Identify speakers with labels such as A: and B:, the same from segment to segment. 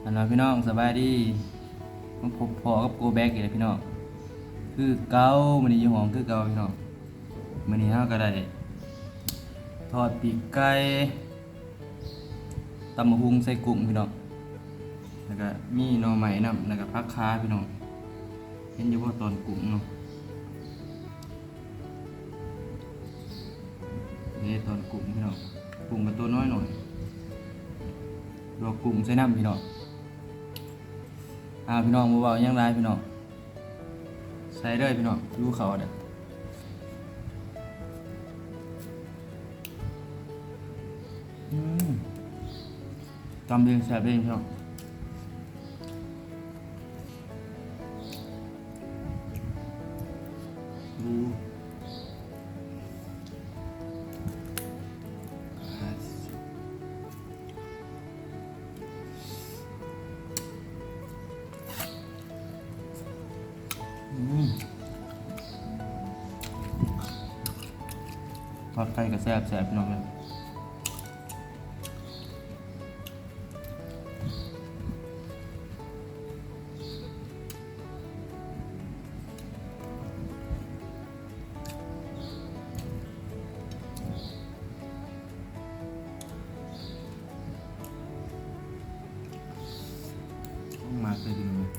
A: อันนั้นพี่น้องสบายดีมันพบพอกับโกแบกอีกแล้วพี่น้องคือเก่ามันนี่อยู่ห้องคือเก่าพี่น้องมันนี้เฮาก็ได้ทอดปีกไก่ตำบักหุ่งใส่กุ้งพี่น้องแล้วก็มีหน่อไม้นำแล้วก็ผักขาพี่น้องเห็นอยู่ว่าตอนกุ้งเนาะนี่ตอนกุ้งพี่น้องกุ้งก็ตัวน้อยหน่อยรอกุ้งใส่น้ำพี่น้องพี่น้องบ่เว้าหยังไรพี่น้องใส่เลยพี่น้องดูเขาเด้อตำเองแซ่บเองพี่น้องดูทอดไก่ก็แซ่บพี่น้องเลยต้องมาเลยพี่น้อง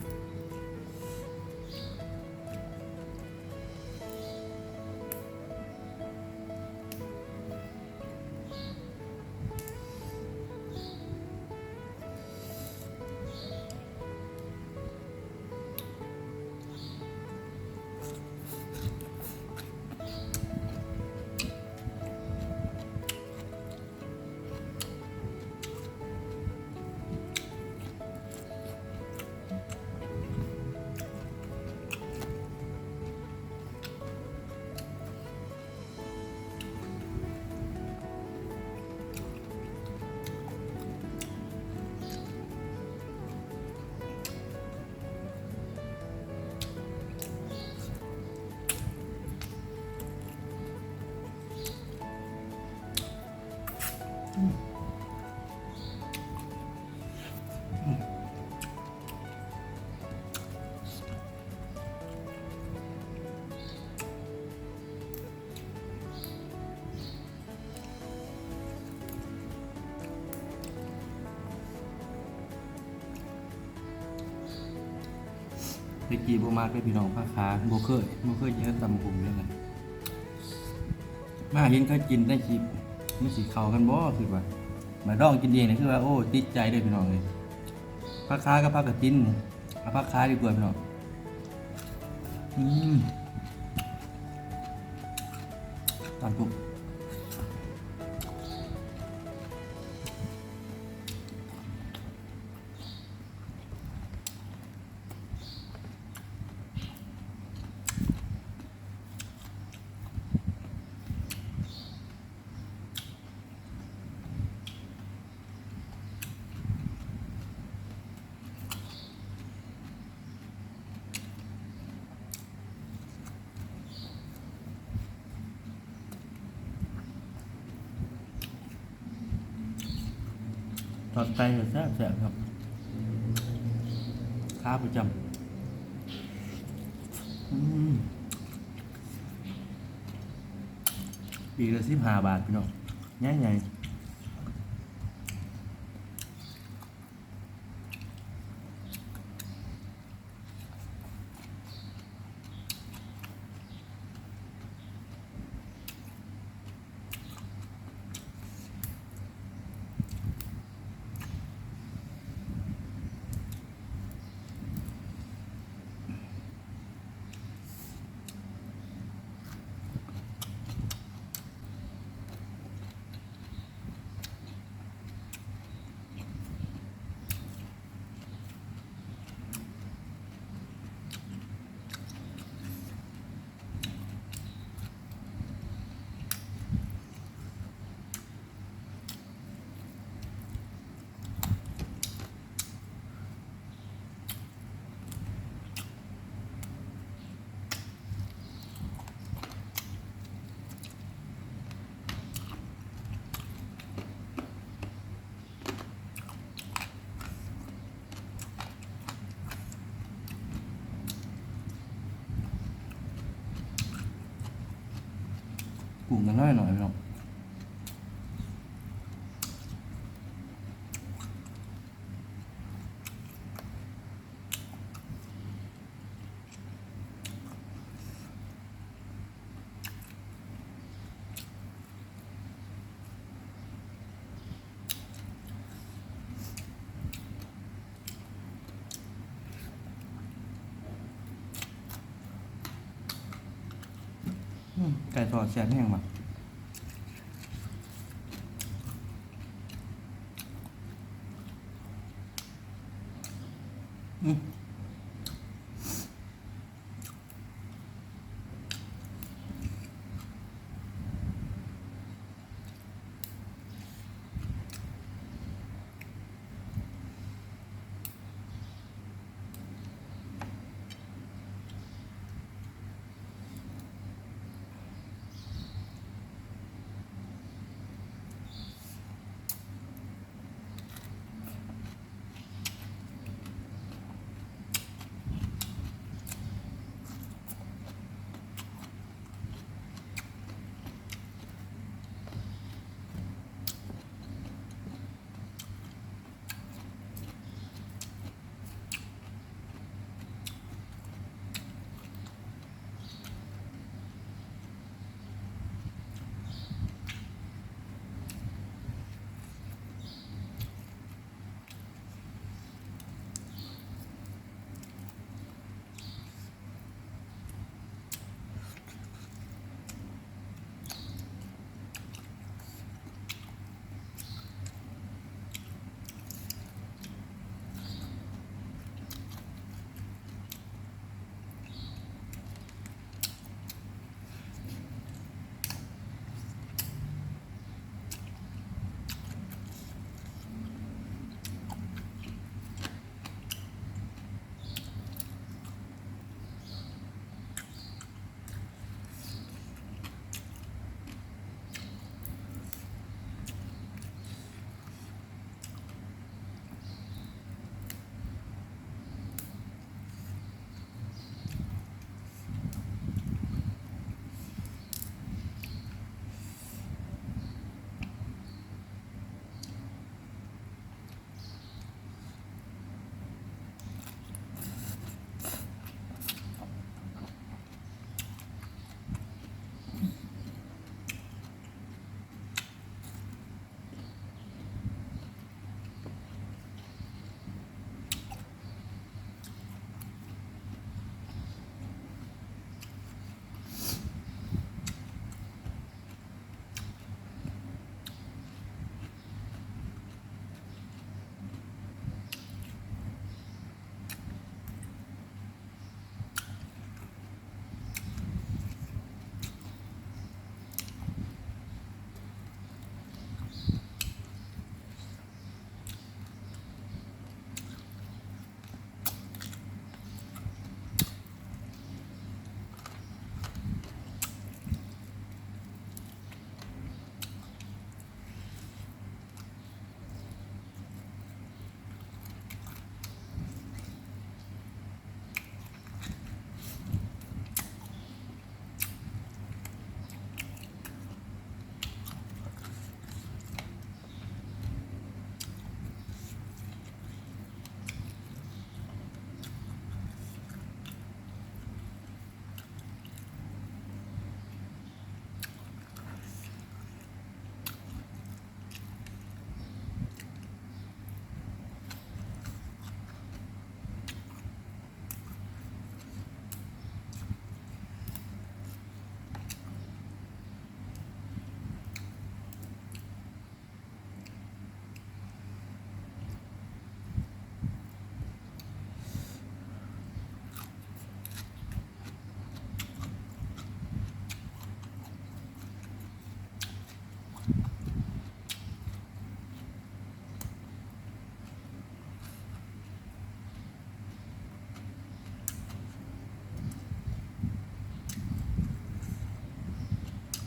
A: ตะกี้บ่มากเลยพี่น้องผักขาบ่เคยกินกับตำบักหุ่งเลยกันมาเห็นเขากินได้คลิปมันสิเข้ากันบ่คือว่ามาลองกินเองนี่คือว่าโอ้ติดใจเลยพี่น้องเลยผักขากับผักกระถินเอาผักขาดีกว่าพี่น้องตามปุ๊บทอดไก่ก็แซ่บครับขาประจำปีละ15 บาทพี่น้องใหญ่ ปรุงกันน้อยหน่อยพี่น้องไก่ทอดแซ่บแห้งมาก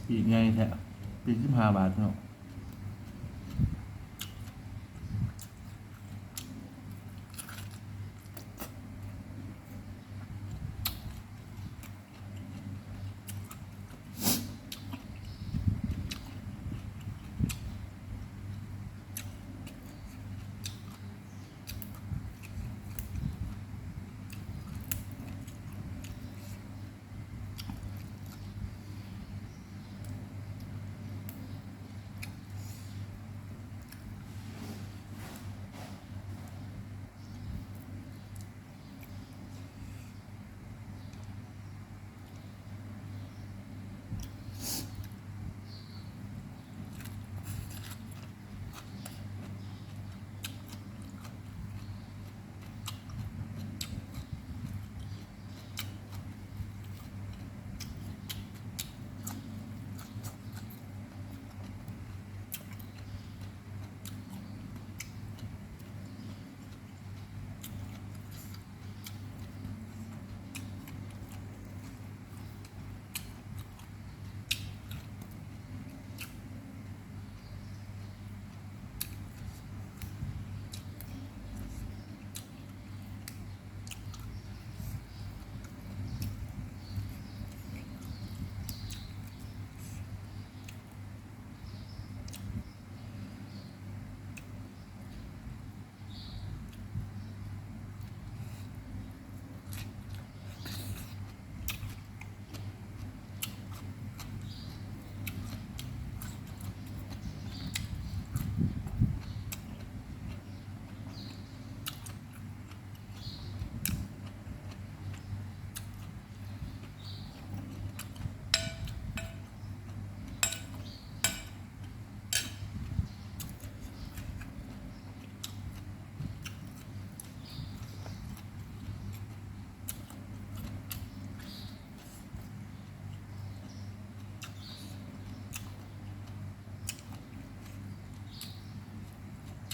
A: ปีกไงแท้ปีก15 บาทเนาะ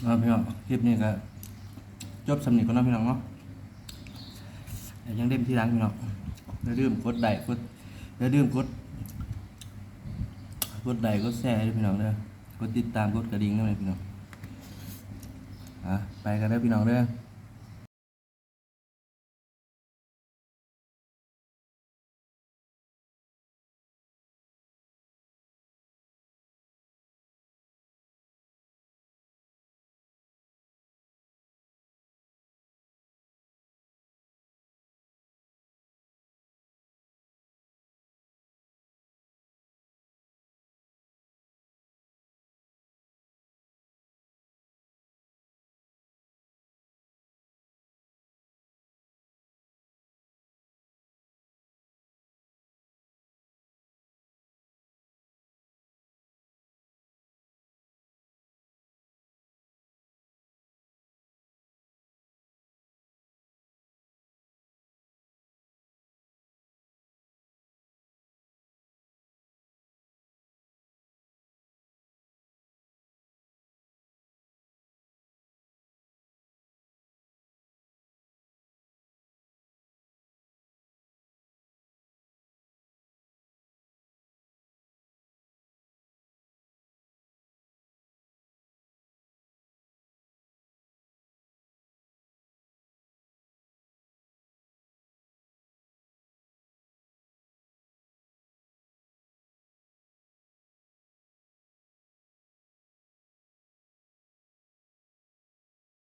A: เอาพี่น้องคลิปนี้ก็จบสำเนียงก่อนเนาะพี่น้องเนาะแต่ยังเล่มที่หลังพี่น้องอย่าลืมกดไลค์อย่าลืมกดไลค์กดแชร์ให้พี่น้องเด้อกดติดตามกดกระดิ่งด้วยพี่น้องไปกันเด้อพี่น้องเด้อ